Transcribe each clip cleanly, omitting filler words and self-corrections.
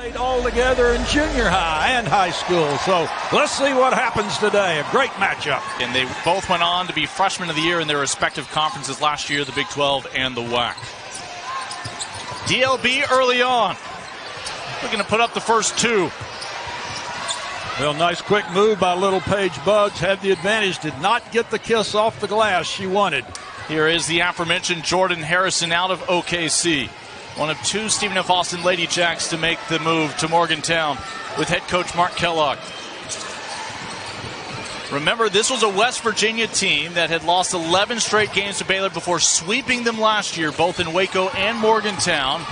played all together in junior high and high school. So let's see what happens today. A great matchup. And they both went on to be freshmen of the year in their respective conferences last year, the Big 12 and the WAC. DLB early on. Looking to put up the first two. Well, nice quick move by Littlepage-Buggs. Had the advantage. Did not get the kiss off the glass she wanted. Here is the aforementioned Jordan Harrison out of OKC. One of two Stephen F. Austin Lady Jacks to make the move to Morgantown with head coach Mark Kellogg. Remember, this was a West Virginia team that had lost 11 straight games to Baylor before sweeping them last year, both in Waco and Morgantown.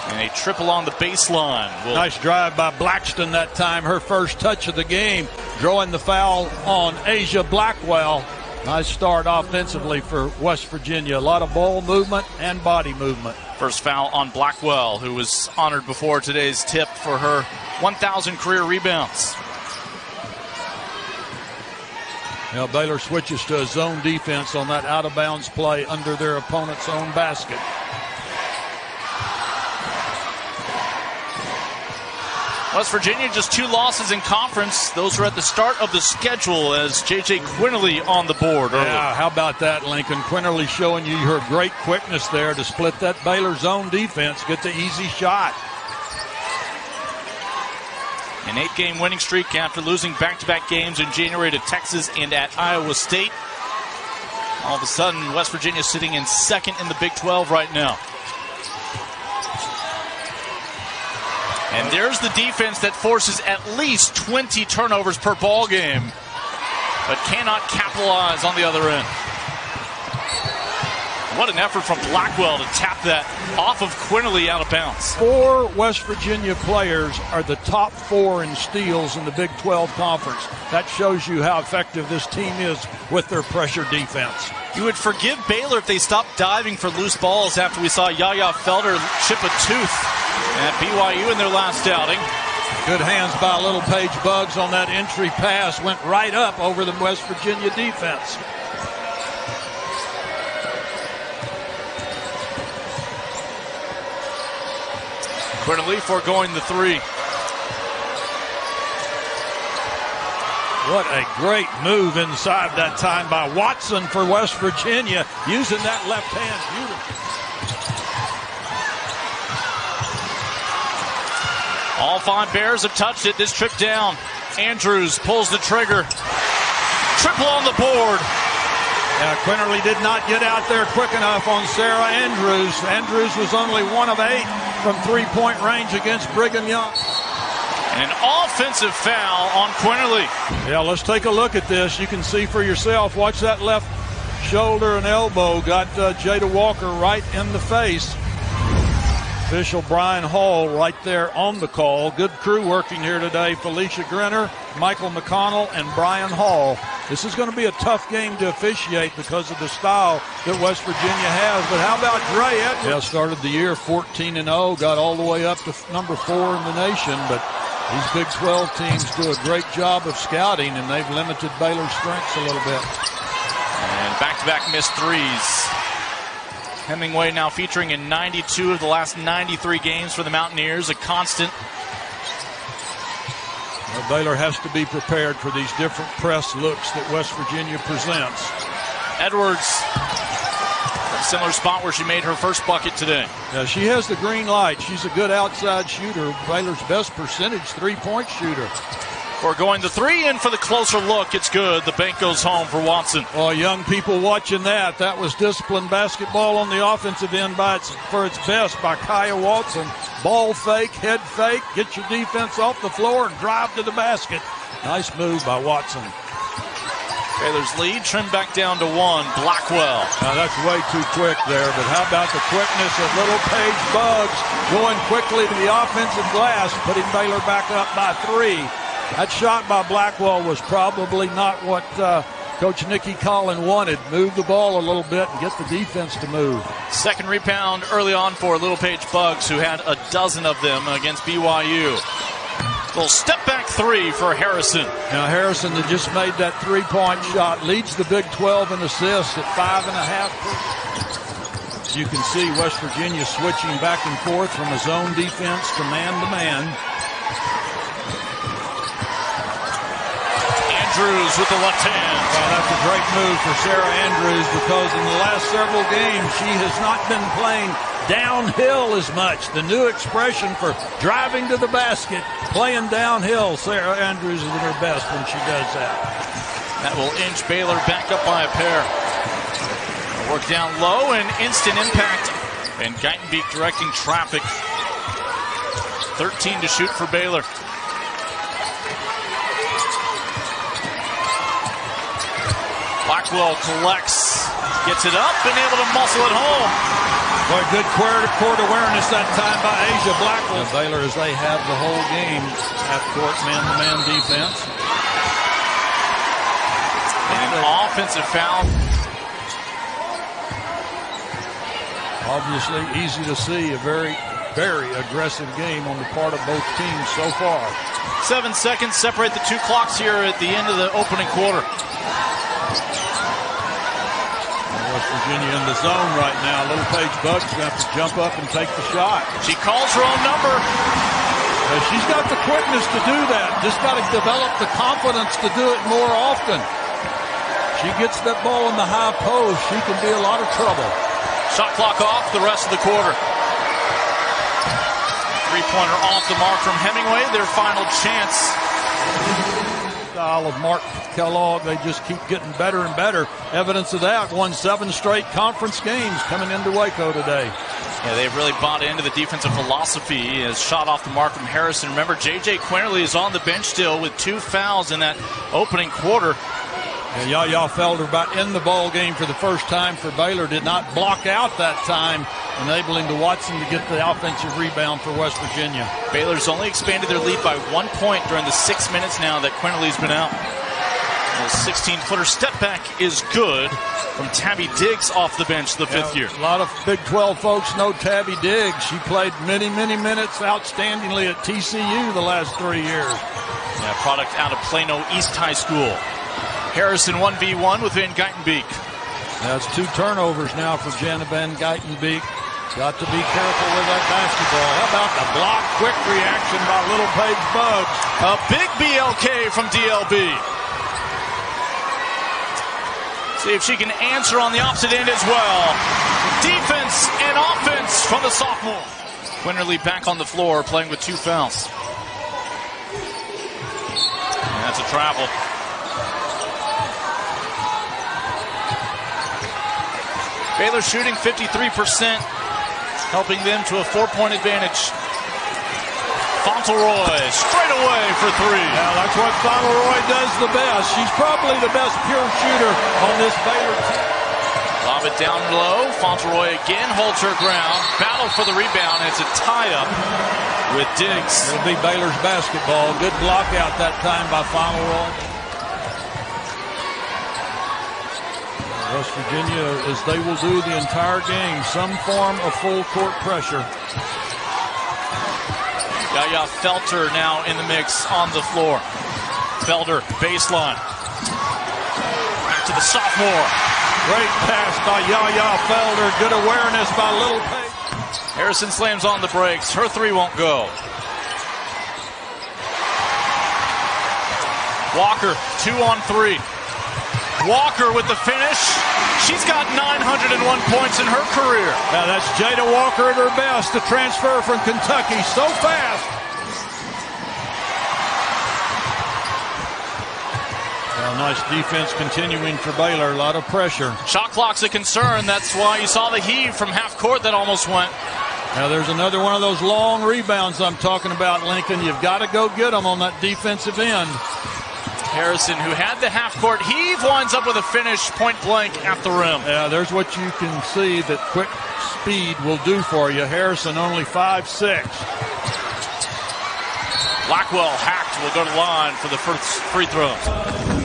And a triple on the baseline. Nice drive by Blackston that time, her first touch of the game, drawing the foul on Asia Blackwell. Nice start offensively for West Virginia. A lot of ball movement and body movement. First foul on Blackwell, who was honored before today's tip for her 1,000 career rebounds. Now Baylor switches to a zone defense on that out-of-bounds play under their opponent's own basket. West Virginia just 2 losses in conference. Those are at the start of the schedule as J.J. Quinterly on the board early. Yeah, how about that, Lincoln? Quinterly showing you her great quickness there to split that Baylor zone defense, get the easy shot. An 8-game winning streak after losing back-to-back games in January to Texas and at Iowa State. All of a sudden, West Virginia sitting in second in the Big 12 right now. And there's the defense that forces at least 20 turnovers per ball game, but cannot capitalize on the other end. What an effort from Blackwell to tap that off of Quinterly out of bounds. 4 West Virginia players are the top 4 in steals in the Big 12 Conference. That shows you how effective this team is with their pressure defense. You would forgive Baylor if they stopped diving for loose balls after we saw Yaya Felder chip a tooth at BYU in their last outing. Good hands by Littlepage-Buggs on that entry pass. Went right up over the West Virginia defense. Quinterly foregoing the 3. What a great move inside that time by Watson for West Virginia, using that left hand beautifully. All 5 Bears have touched it this trip down. Andrews pulls the trigger. Triple on the board. Quinterly did not get out there quick enough on Sarah Andrews. Andrews was only 1 of 8 from 3-point range against Brigham Young. And an offensive foul on Quinterly. Yeah, let's take a look at this. You can see for yourself. Watch that left shoulder and elbow. Got Jada Walker right in the face. Official Brian Hall right there on the call. Good crew working here today. Felicia Grenner, Michael McConnell, and Brian Hall. This is going to be a tough game to officiate because of the style that West Virginia has. But how about Dre Edwards? Yeah, started the year 14-0, got all the way up to number 4 in the nation. But these Big 12 teams do a great job of scouting, and they've limited Baylor's strengths a little bit. And back-to-back missed 3s. Hemingway now featuring in 92 of the last 93 games for the Mountaineers, a constant. Well, Baylor has to be prepared for these different press looks that West Virginia presents. Edwards, a similar spot where she made her first bucket today. Yeah, she has the green light. She's a good outside shooter. Baylor's best percentage 3-point shooter. We're going the 3 in for the closer look. It's good. The bank goes home for Watson. Oh, young people watching that. That was disciplined basketball on the offensive end for its best by Kaya Watson. Ball fake, head fake, get your defense off the floor and drive to the basket. Nice move by Watson. Baylor's lead trimmed back down to 1. Blackwell. Now that's way too quick there, but how about the quickness of Littlepage-Buggs going quickly to the offensive glass, putting Baylor back up by 3. That shot by Blackwell was probably not what Coach Nikki Collin wanted. Move the ball a little bit and get the defense to move. Second rebound early on for Littlepage-Buggs, who had a dozen of them against BYU. Little step back 3 for Harrison. Now Harrison that just made that 3-point shot leads the Big 12 in assists at 5.5. As you can see, West Virginia switching back and forth from a zone defense to man-to-man. Andrews with the left hand. Well, that's a great move for Sarah Andrews, because in the last several games she has not been playing downhill as much. The new expression for driving to the basket, playing downhill. Sarah Andrews is at her best when she does that. That will inch Baylor back up by a pair. Work down low and instant impact. And Geitenbeek directing traffic. 13 to shoot for Baylor. Blackwell collects, gets it up, and able to muscle it home. Boy, good court awareness that time by Asia Blackwell. Baylor, as they have the whole game, half-court man-to-man defense. And an offensive foul. Obviously, easy to see a very, very aggressive game on the part of both teams so far. 7 seconds separate the two clocks here at the end of the opening quarter. West Virginia in the zone right now. Littlepage-Buggs going to have to jump up and take the shot. She calls her own number. She's got the quickness to do that. Just got to develop the confidence to do it more often. She gets that ball in the high post, she can be a lot of trouble. Shot clock off the rest of the quarter. Three-pointer off the mark from Hemingway, their final chance. Style of Mark Kellogg, they just keep getting better and better. Evidence of that, won 7 straight conference games coming into Waco today. Yeah, they've really bought into the defensive philosophy. As shot off the mark from Harrison. Remember, J.J. Quinterly is on the bench still with 2 fouls in that opening quarter. And Yaya Felder back in the ball game for the first time for Baylor. Did not block out that time, enabling the Watson to get the offensive rebound for West Virginia. Baylor's only expanded their lead by 1 point during the 6 minutes now that Quinterly's been out. A 16-footer step back is good from Tabby Diggs off the bench, the fifth year. A lot of Big 12 folks know Tabby Diggs. She played many, many minutes outstandingly at TCU the last 3 years. Yeah, product out of Plano East High School. Harrison 1v1 with Van Geitenbeek. That's 2 turnovers now for Jenna Van Geitenbeek. Got to be careful with that basketball. How about the block? Quick reaction by Littlepage-Buggs. A big BLK from DLB. See if she can answer on the opposite end as well. Defense and offense from the sophomore. Quinterly back on the floor playing with 2 fouls. And that's a travel. Baylor shooting 53%, helping them to a 4-point advantage. Fontleroy straight away for 3. Now that's what Fontleroy does the best. She's probably the best pure shooter on this Baylor team. Lob it down low. Fontleroy again holds her ground. Battle for the rebound. It's a tie-up with Diggs. It'll be Baylor's basketball. Good block out that time by Fontleroy. West Virginia, as they will do the entire game, some form of full court pressure. Yaya Felder now in the mix on the floor. Felder, baseline. Back to the sophomore. Great pass by Yaya Felder. Good awareness by Littlepage. Harrison slams on the brakes. Her 3 won't go. Walker, 2 on 3. Walker with the finish. She's got 901 points in her career. Now that's Jada Walker at her best, the transfer from Kentucky, so fast. Well, nice defense continuing for Baylor, a lot of pressure. Shot clock's a concern. That's why you saw the heave from half court that almost went. Now there's another one of those long rebounds I'm talking about, Lincoln. You've got to go get them on that defensive end. Harrison, who had the half-court heave, winds up with a finish point blank at the rim. Yeah, there's what you can see that quick speed will do for you. Harrison only 5'6". Blackwell hacked will go to the line for the first free throw.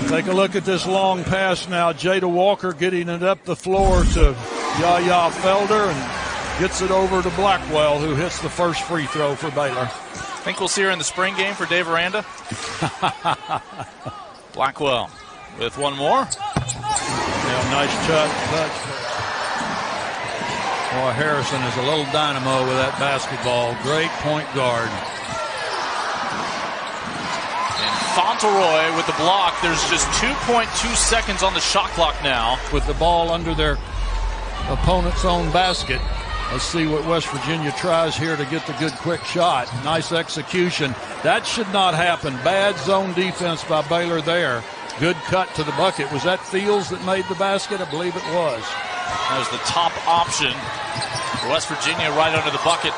Take a look at this long pass now. Jada Walker getting it up the floor to Yaya Felder and gets it over to Blackwell, who hits the first free throw for Baylor. Think we'll see her in the spring game for Dave Aranda? Blackwell with one more. Yeah, nice touch. Boy, Harrison is a little dynamo with that basketball. Great point guard. And Fontleroy with the block. There's just 2.2 seconds on the shot clock now. With the ball under their opponent's own basket. Let's see what West Virginia tries here to get the good quick shot. Nice execution. That should not happen. Bad zone defense by Baylor there. Good cut to the bucket. Was that Fields that made the basket? I believe it was. That was the top option. West Virginia right under the bucket.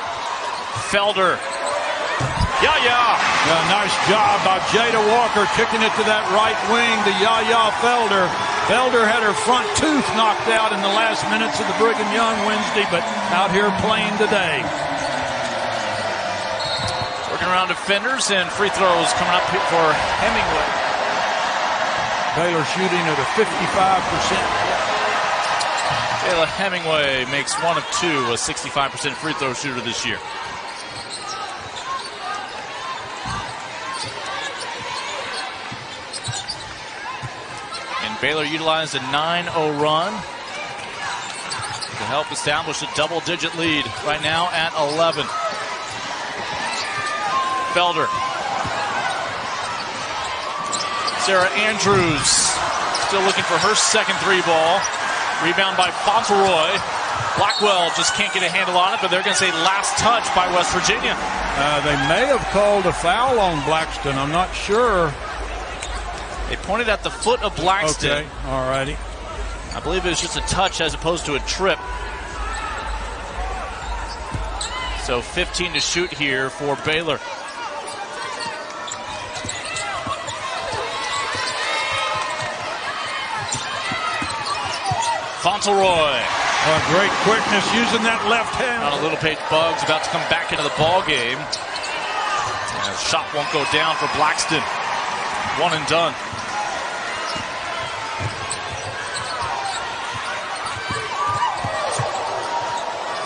Felder. Yeah. Nice job by Jada Walker kicking it to that right wing to Yaya Felder. Felder had her front tooth knocked out in the last minutes of the Brigham Young Wednesday, but out here playing today. Working around defenders and free throws coming up for Hemingway. Baylor shooting at a 55%. Taylor Hemingway makes 1 of 2, a 65% free throw shooter this year. And Baylor utilized a 9-0 run to help establish a double-digit lead right now at 11. Felder. Sarah Andrews still looking for her second three ball. Rebound by Fontleroy. Blackwell just can't get a handle on it, but they're going to say last touch by West Virginia. They may have called a foul on Blackston. I'm not sure. They pointed at the foot of Blackston. Okay, all righty. I believe it was just a touch as opposed to a trip. So 15 to shoot here for Baylor. Fontleroy. Great quickness using that left hand. Darianna Littlepage-Buggs about to come back into the ball game. And shot won't go down for Blackston. One and done.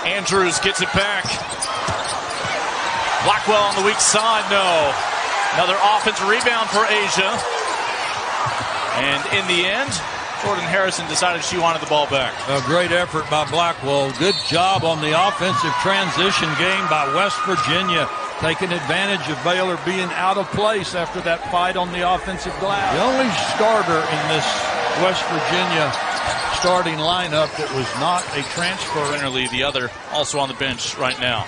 Andrews gets it back. Blackwell on the weak side. No. Another offensive rebound for Asia. And in the end, Jordan Harrison decided she wanted the ball back. A great effort by Blackwell. Good job on the offensive transition game by West Virginia, taking advantage of Baylor being out of place after that fight on the offensive glass. The only starter in this West Virginia starting lineup that was not a transfer. Winterly, the other, also on the bench right now.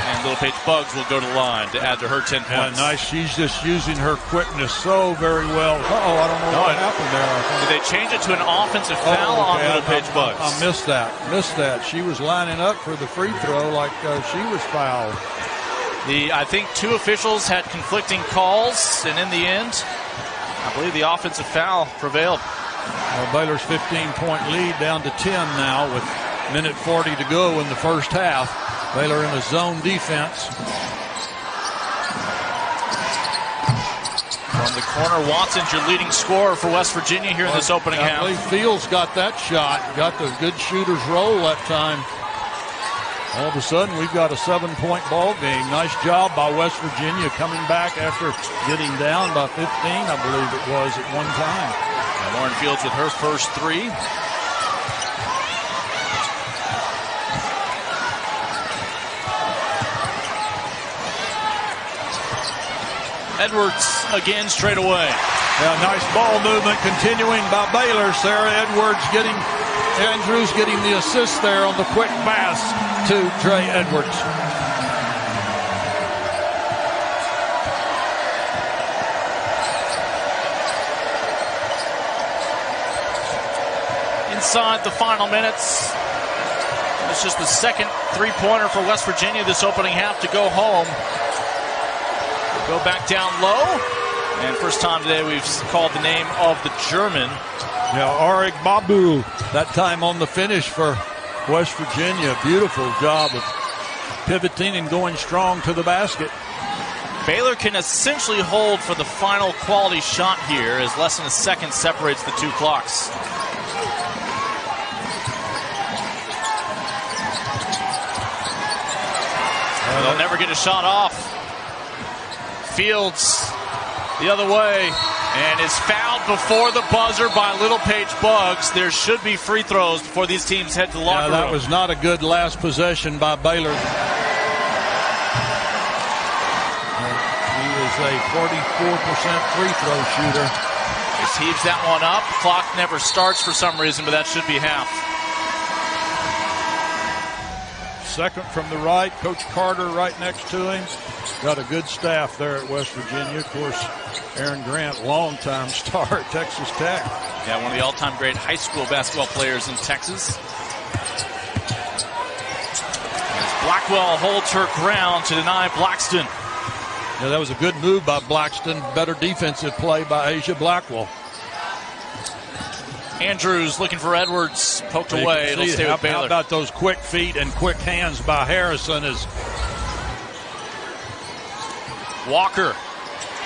And Littlepage-Buggs will go to the line to add to her 10 points. Nice. She's just using her quickness so very well. I don't know what happened there. Did they change it to an offensive foul on Littlepage-Buggs? I missed that. She was lining up for the free throw like she was fouled. I think two officials had conflicting calls, and in the end, I believe the offensive foul prevailed. Baylor's 15-point lead down to 10 now with minute 40 to go in the first half. Baylor in a zone defense. From the corner, Watson's your leading scorer for West Virginia here in this opening half. I believe Fields got that shot. Got the good shooter's roll that time. All of a sudden, we've got a 7-point ball game. Nice job by West Virginia coming back after getting down by 15, I believe it was at one time. And Lauren Fields with her first three. Edwards again straight away. Nice ball movement continuing by Baylor. Sarah Andrews getting the assist there on the quick pass to Trey Edwards. Inside the final minutes. It's just the second three-pointer for West Virginia this opening half to go home. Go back down low. And first time today we've called the name of the German. Arik Babu, that time on the finish for West Virginia. Beautiful job of pivoting and going strong to the basket. Baylor can essentially hold for the final quality shot here as less than a second separates the two clocks. They'll never get a shot off. Fields the other way. And is fouled before the buzzer by Littlepage-Buggs. There should be free throws before these teams head to the locker room. That was not a good last possession by Baylor. He is a 44% free throw shooter. Just heaves that one up. Clock never starts for some reason, but that should be half. Second from the right, Coach Carter right next to him. Got a good staff there at West Virginia. Of course, Aaron Grant, longtime star at Texas Tech. Yeah, one of the all-time great high school basketball players in Texas. As Blackwell holds her ground to deny Blackston. Yeah, that was a good move by Blackston. Better defensive play by Asia Blackwell. Andrews looking for Edwards. Poked away. It'll stay with Baylor. How about those quick feet and quick hands by Harrison? As Walker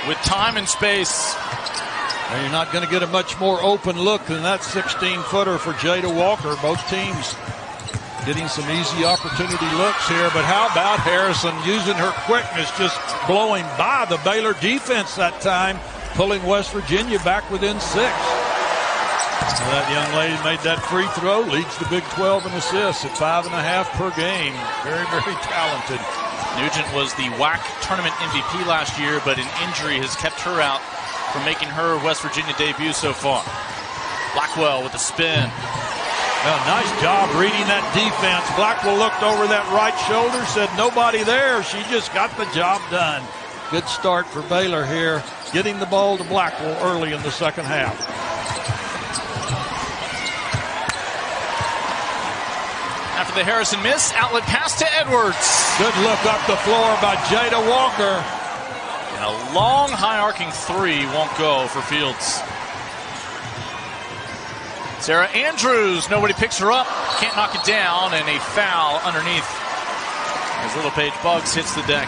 with time and space. And you're not going to get a much more open look than that 16-footer for Jada Walker. Both teams getting some easy opportunity looks here. But how about Harrison using her quickness, just blowing by the Baylor defense that time, pulling West Virginia back within 6. Well, that young lady made that free throw, leads the Big 12 in assists at 5.5 per game. Very, very talented. Nugent was the WAC tournament MVP last year, but an injury has kept her out from making her West Virginia debut so far. Blackwell with a spin. Well, nice job reading that defense. Blackwell looked over that right shoulder, said nobody there. She just got the job done. Good start for Baylor here, getting the ball to Blackwell early in the second half. After the Harrison miss, outlet pass to Edwards. Good look up the floor by Jada Walker. And a long, high-arcing three won't go for Fields. Sarah Andrews, nobody picks her up, can't knock it down, and a foul underneath as Littlepage-Buggs hits the deck.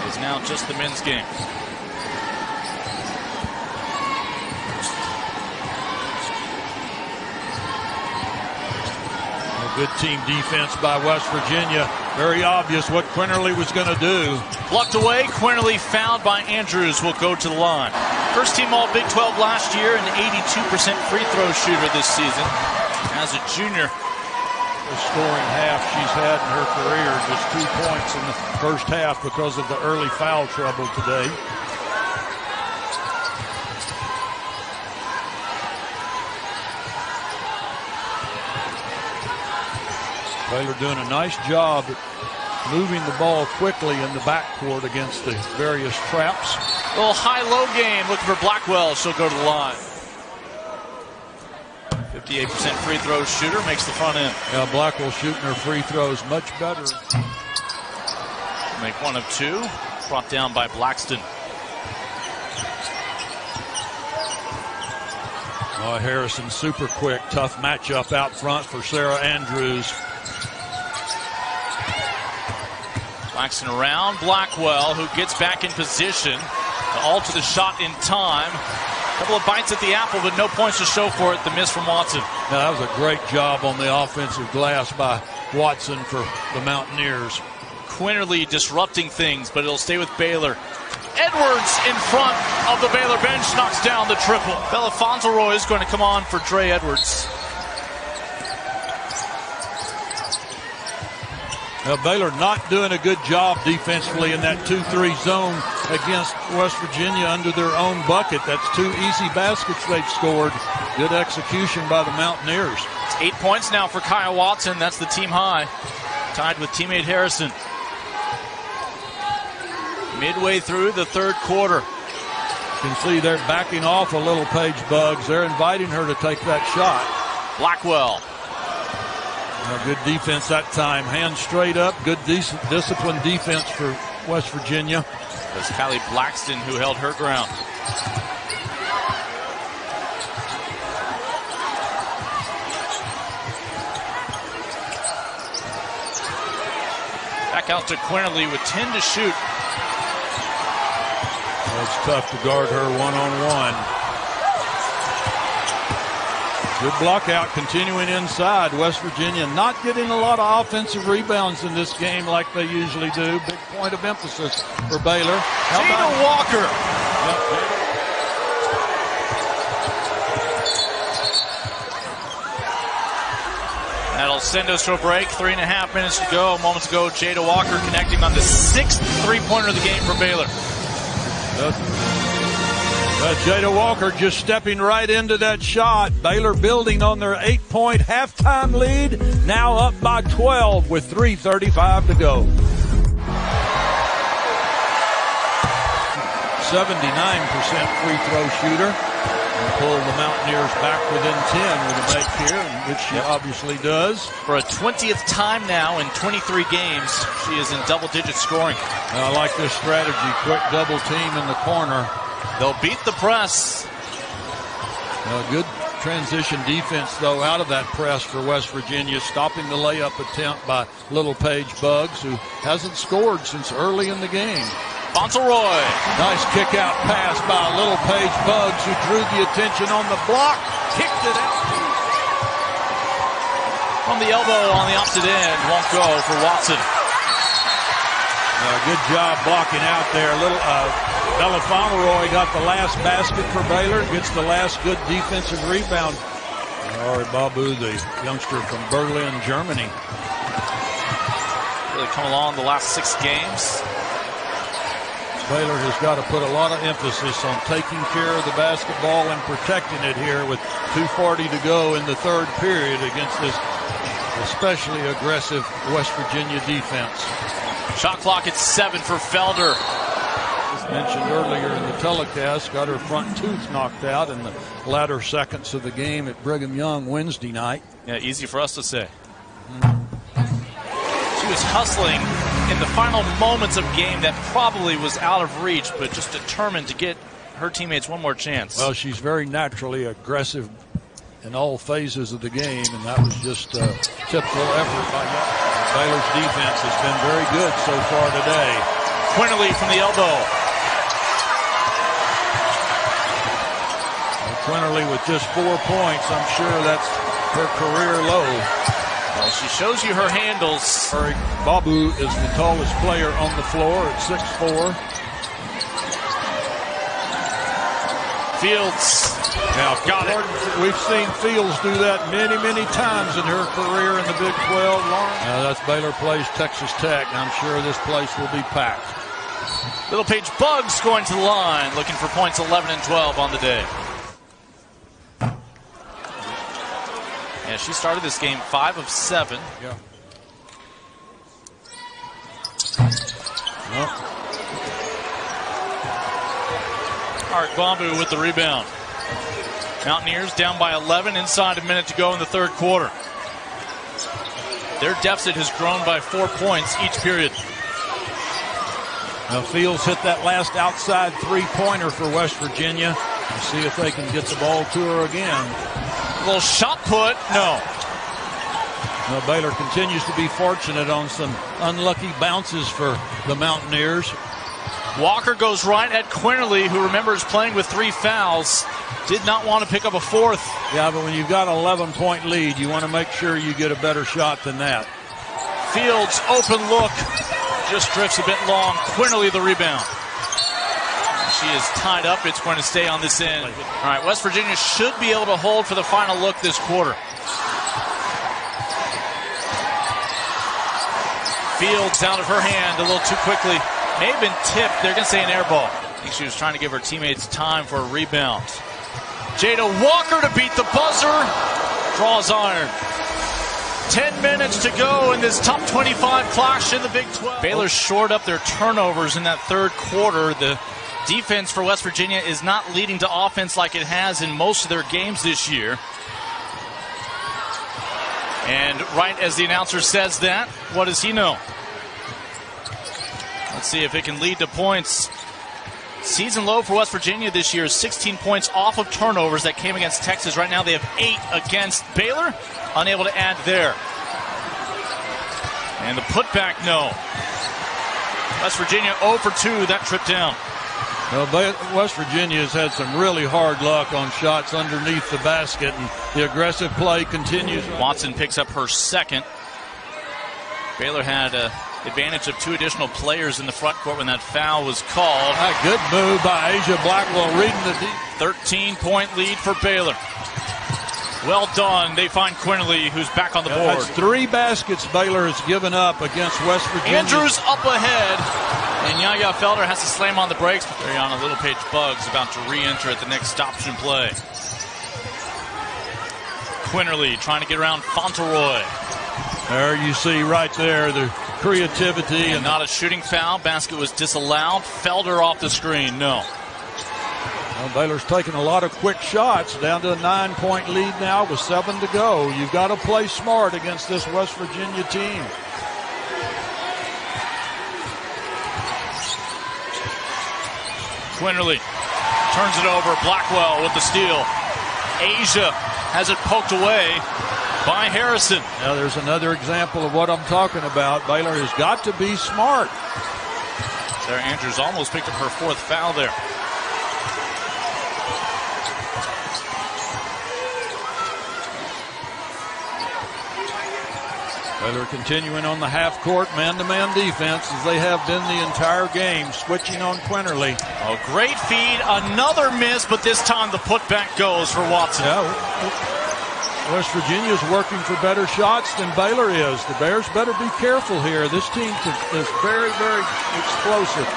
It is now just the men's game. Good team defense by West Virginia. Very obvious what Quinterly was going to do. Plucked away. Quinterly fouled by Andrews will go to the line. First team all Big 12 last year, an 82% free throw shooter this season. As a junior. The scoring half she's had in her career, just 2 points in the first half because of the early foul trouble today. Baylor doing a nice job moving the ball quickly in the backcourt against the various traps. A little high-low game looking for Blackwell. She'll go to the line. 58% free throw shooter makes the front end. Yeah, Blackwell shooting her free throws much better. Make one of two. Brought down by Blackston. Oh, Harrison super quick. Tough matchup out front for Sarah Andrews. Blackston around Blackwell, who gets back in position to alter the shot in time. A couple of bites at the apple, but no points to show for it. The miss from Watson. Now, that was a great job on the offensive glass by Watson for the Mountaineers. Quinterly disrupting things, but it'll stay with Baylor. Edwards in front of the Baylor bench knocks down the triple. Bella Fontleroy is going to come on for Dre Edwards. Now, Baylor not doing a good job defensively in that 2-3 zone against West Virginia under their own bucket. That's 2 easy baskets they've scored. Good execution by the Mountaineers. It's 8 points now for Kyle Watson. That's the team high. Tied with teammate Harrison. Midway through the third quarter. You can see they're backing off a Littlepage-Buggs. They're inviting her to take that shot. Blackwell. Good defense that time. Hands straight up. Good disciplined defense for West Virginia. It was Kylie Blackston who held her ground. Back out to Quinterly with 10 to shoot. Well, it's tough to guard her one-on-one. Good block out, continuing inside. West Virginia not getting a lot of offensive rebounds in this game like they usually do. Big point of emphasis for Baylor. Jada Walker. Yep. That'll send us to a break. 3.5 minutes to go. Moments ago, Jada Walker connecting on the 6th three-pointer of the game for Baylor. Jada Walker just stepping right into that shot. Baylor building on their 8-point halftime lead. Now up by 12 with 3:35 to go. 79% free throw shooter. And pull the Mountaineers back within 10 with a make here, which she obviously does. For a 20th time now in 23 games, she is in double-digit scoring. I like this strategy. Quick double team in the corner. They'll beat the press. Good transition defense, though, out of that press for West Virginia, stopping the layup attempt by Littlepage-Buggs, who hasn't scored since early in the game. Fontleroy. Nice kick-out pass by Littlepage-Buggs, who drew the attention on the block, kicked it out. From the elbow on the opposite end, won't go for Watson. Good job blocking out there. Bella Fontleroy got the last basket for Baylor, gets the last good defensive rebound. Ari Babu, the youngster from Berlin, Germany. Really come along the last 6 games. Baylor has got to put a lot of emphasis on taking care of the basketball and protecting it here with 2:40 to go in the third period against this especially aggressive West Virginia defense. Shot clock at 7 for Felder. As mentioned earlier in the telecast, got her front tooth knocked out in the latter seconds of the game at Brigham Young Wednesday night. Yeah, easy for us to say. She was hustling in the final moments of game that probably was out of reach, but just determined to get her teammates one more chance. Well, she's very naturally aggressive in all phases of the game, and that was just a typical effort by Baylor's defense. Has been very good so far today. Quinterly from the elbow. Quinterly with just 4 points. I'm sure that's her career low. Well, she shows you her handles. Babu is the tallest player on the floor at 6'4". Fields. Now, got it. We've seen Fields do that many, many times in her career in the Big 12. That's Baylor plays Texas Tech. I'm sure this place will be packed. Littlepage-Buggs going to the line, looking for points 11 and 12 on the day. Yeah, she started this game 5 of 7. Yeah. Art Bambu with the rebound. Mountaineers down by 11, inside a minute to go in the third quarter. Their deficit has grown by 4 points each period. Now Fields hit that last outside three-pointer for West Virginia. We'll see if they can get the ball to her again. A little shot put, no. Now Baylor continues to be fortunate on some unlucky bounces for the Mountaineers. Walker goes right at Quinterly, who remembers playing with 3 fouls. Did not want to pick up a 4th. Yeah, but when you've got an 11-point lead, you want to make sure you get a better shot than that. Fields, open look, just drifts a bit long. Quinterly the rebound. She is tied up. It's going to stay on this end. All right, West Virginia should be able to hold for the final look this quarter. Fields out of her hand a little too quickly. May have been tipped. They're going to say an air ball. I think she was trying to give her teammates time for a rebound. Jada Walker to beat the buzzer. Draws iron. 10 minutes to go in this top 25 clash in the Big 12. Baylor shored up their turnovers in that third quarter. The defense for West Virginia is not leading to offense like it has in most of their games this year. And right as the announcer says that, what does he know? Let's see if it can lead to points. Season low for West Virginia this year is 16 points off of turnovers that came against Texas. Right now they have 8 against Baylor. Unable to add there. And the putback, no. West Virginia 0 for 2, that trip down. Well, West Virginia has had some really hard luck on shots underneath the basket, and the aggressive play continues. Watson picks up her second. Baylor had an advantage of 2 additional players in the front court when that foul was called. A good move by Asia Blackwell, reading the deep. 13-point lead for Baylor. Well done. They find Quinterly, who's back on the board. That's 3 baskets Baylor has given up against West Virginia. Andrews up ahead. And Yaya Felder has to slam on the brakes. Darianna Littlepage-Buggs about to re-enter at the next stop-and play. Quinterly trying to get around Fontleroy. There you see right there the creativity. And not a shooting foul. Basket was disallowed. Felder off the screen. No. Well, Baylor's taking a lot of quick shots. Down to a 9-point lead now with 7 to go. You've got to play smart against this West Virginia team. Quinterly turns it over. Blackwell with the steal. Asia has it poked away by Harrison. Now there's another example of what I'm talking about. Baylor has got to be smart. Sarah Andrews almost picked up her 4th foul there. Baylor continuing on the half-court man-to-man defense as they have been the entire game, switching on Quinterly. Oh, great feed, another miss, but this time the putback goes for Watson. Yeah, West Virginia is working for better shots than Baylor is. The Bears better be careful here. This team is very, very explosive.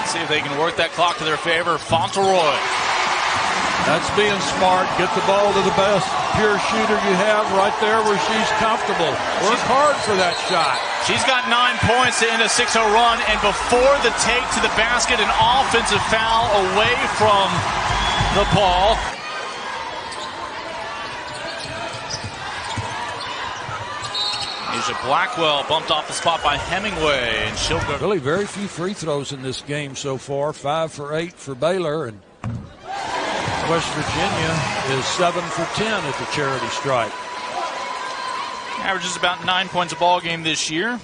See if they can work that clock to their favor. Fontleroy. That's being smart. Get the ball to the best pure shooter you have right there where she's comfortable. Work hard for that shot. She's got 9 points to end a 6-0 run, and before the take to the basket, an offensive foul away from the ball. Asia Blackwell bumped off the spot by Hemingway, and she'll go. Really very few free throws in this game so far. 5 for 8 for Baylor, and West Virginia is 7 for 10 at the charity stripe. Averages about 9 points a ball game this year.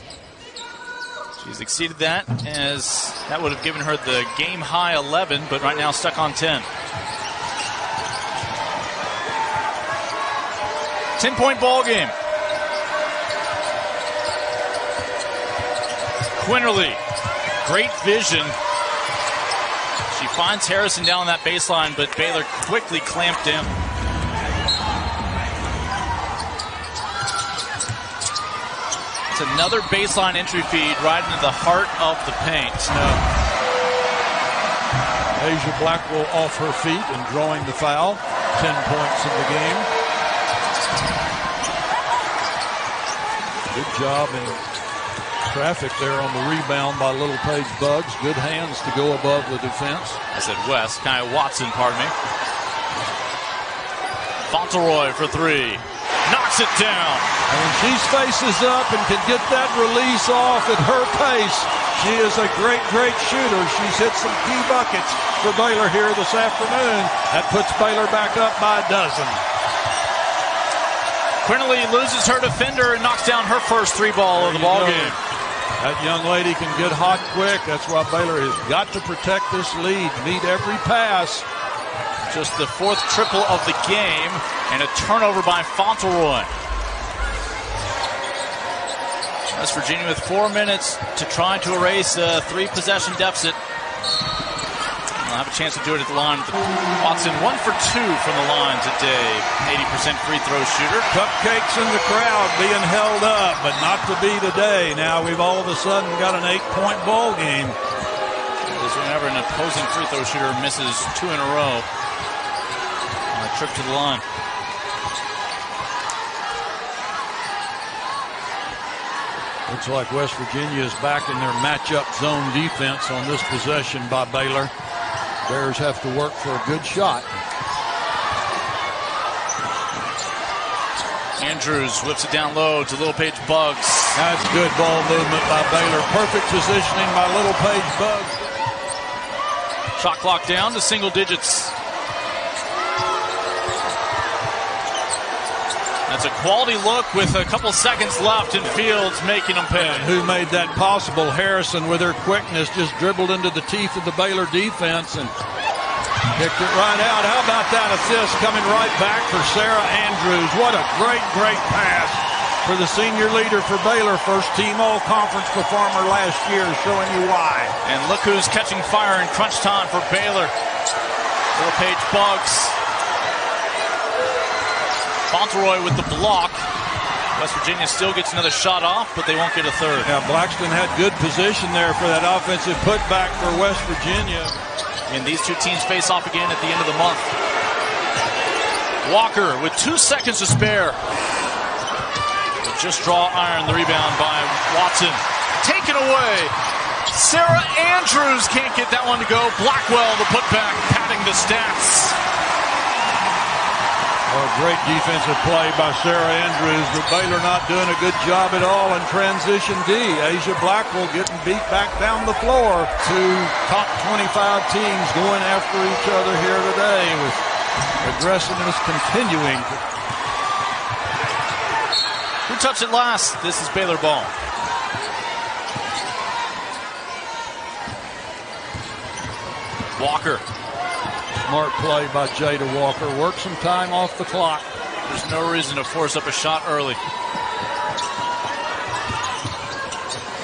She's exceeded that, as that would have given her the game high 11, but right now stuck on 10. 10-point ball game. Quinterly, great vision. She finds Harrison down that baseline, but Baylor quickly clamped him. It's another baseline entry feed right into the heart of the paint. Asia Blackwell off her feet and drawing the foul. 10 points in the game. Good job in traffic there on the rebound by Littlepage-Buggs. Good hands to go above the defense. I said West, Watson, pardon me. Fontleroy for 3. Knocks it down. And when she faces up and can get that release off at her pace, she is a great, great shooter. She's hit some key buckets for Baylor here this afternoon. That puts Baylor back up by a dozen. Quinterly loses her defender and knocks down her first 3-ball of the ball game. That young lady can get hot quick. That's why Baylor has got to protect this lead, meet every pass. Just the 4th triple of the game, and a turnover by Fontleroy. West Virginia with 4 minutes to try to erase a 3-possession deficit. They'll have a chance to do it at the line. Watson 1 for 2 from the line today. 80% free throw shooter. Cupcakes in the crowd being held up, but not to be today. Now we've all of a sudden got an 8-point ball game. Because whenever an opposing free throw shooter misses 2 in a row on a trip to the line. Looks like West Virginia is back in their matchup zone defense on this possession by Baylor. Bears have to work for a good shot. Andrews whips it down low to Littlepage-Buggs. That's good ball movement by Baylor. Perfect positioning by Littlepage-Buggs. Shot clock down to single digits. That's a quality look with a couple seconds left, and Fields making them pay. Who made that possible? Harrison, with her quickness, just dribbled into the teeth of the Baylor defense and kicked it right out. How about that assist coming right back for Sarah Andrews? What a great, great pass for the senior leader for Baylor. First team all-conference performer last year, showing you why. And look who's catching fire in crunch time for Baylor. Littlepage-Buggs. Fontleroy with the block. West Virginia still gets another shot off, but they won't get a third. Yeah, Blackston had good position there for that offensive putback for West Virginia. And these two teams face off again at the end of the month. Walker with 2 seconds to spare. Just draw iron, the rebound by Watson. Taken away. Sarah Andrews can't get that one to go. Blackwell, the putback, padding the stats. Oh, great defensive play by Sarah Andrews, but Baylor not doing a good job at all in transition D. Asia Blackwell getting beat back down the floor. Two top 25 teams going after each other here today with aggressiveness continuing. Who touched it last? This is Baylor ball. Walker. Smart play by Jada Walker. Work some time off the clock. There's no reason to force up a shot early.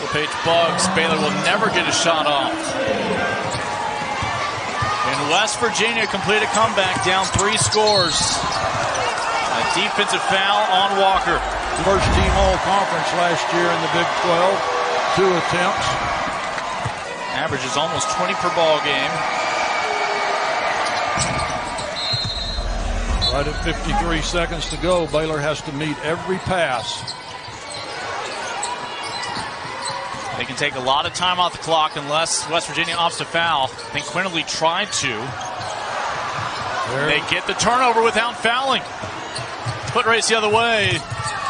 Littlepage-Buggs. Baylor will never get a shot off. And West Virginia complete a comeback, down 3 scores. A defensive foul on Walker. First team all-conference last year in the Big 12. 2 attempts. Averages almost 20 per ball game. Right at 53 seconds to go, Baylor has to meet every pass. They can take a lot of time off the clock unless West Virginia opts to foul. I think Quinterly tried to. They get the turnover without fouling. Foot race the other way.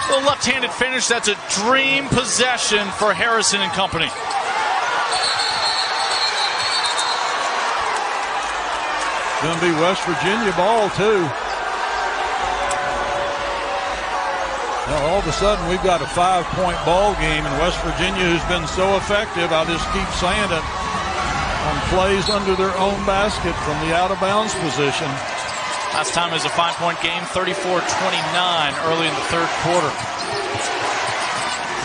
The left-handed finish, that's a dream possession for Harrison and company. Going to be West Virginia ball, too. Now, all of a sudden, we've got a 5-point ball game, and West Virginia, who's been so effective, I'll just keep saying it, on plays under their own basket from the out-of-bounds position. Last time it was a 5-point game, 34-29 early in the third quarter.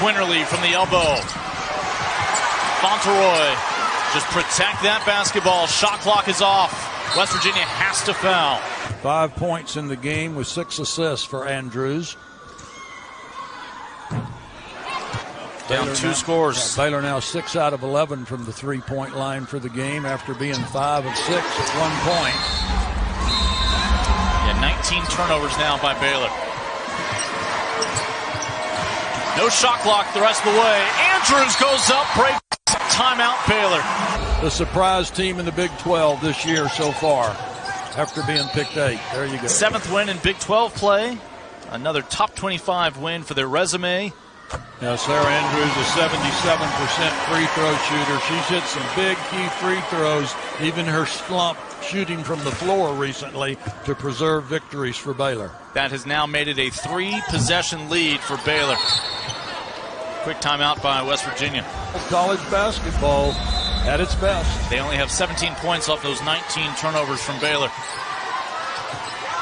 Quinterly from the elbow. Fontleroy, just protect that basketball. Shot clock is off. West Virginia has to foul. 5 points in the game with 6 assists for Andrews. Down Baylor 2 now, scores. Baylor now 6 out of 11 from the 3-point line for the game after being 5 of 6 at one point. Yeah, 19 turnovers now by Baylor. No shot clock the rest of the way. Andrews goes up, breaks, timeout Baylor. The surprise team in the Big 12 this year so far after being picked 8. There you go. 7th win in Big 12 play. Another top 25 win for their resume. Now, Sarah Andrews is 77% free throw shooter. She's hit some big key free throws, even her slump shooting from the floor recently to preserve victories for Baylor. That has now made it a 3-possession lead for Baylor. Quick timeout by West Virginia. College basketball at its best. They only have 17 points off those 19 turnovers from Baylor.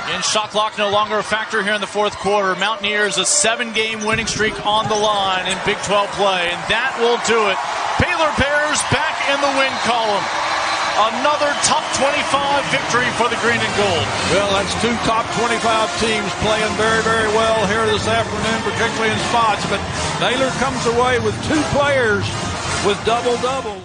Again, shot clock no longer a factor here in the fourth quarter. Mountaineers a 7-game winning streak on the line in Big 12 play, and that will do it. Baylor Bears back in the win column. Another top 25 victory for the green and gold. Well, that's 2 top 25 teams playing very, very well here this afternoon, particularly in spots. But Baylor comes away with 2 players with double-doubles.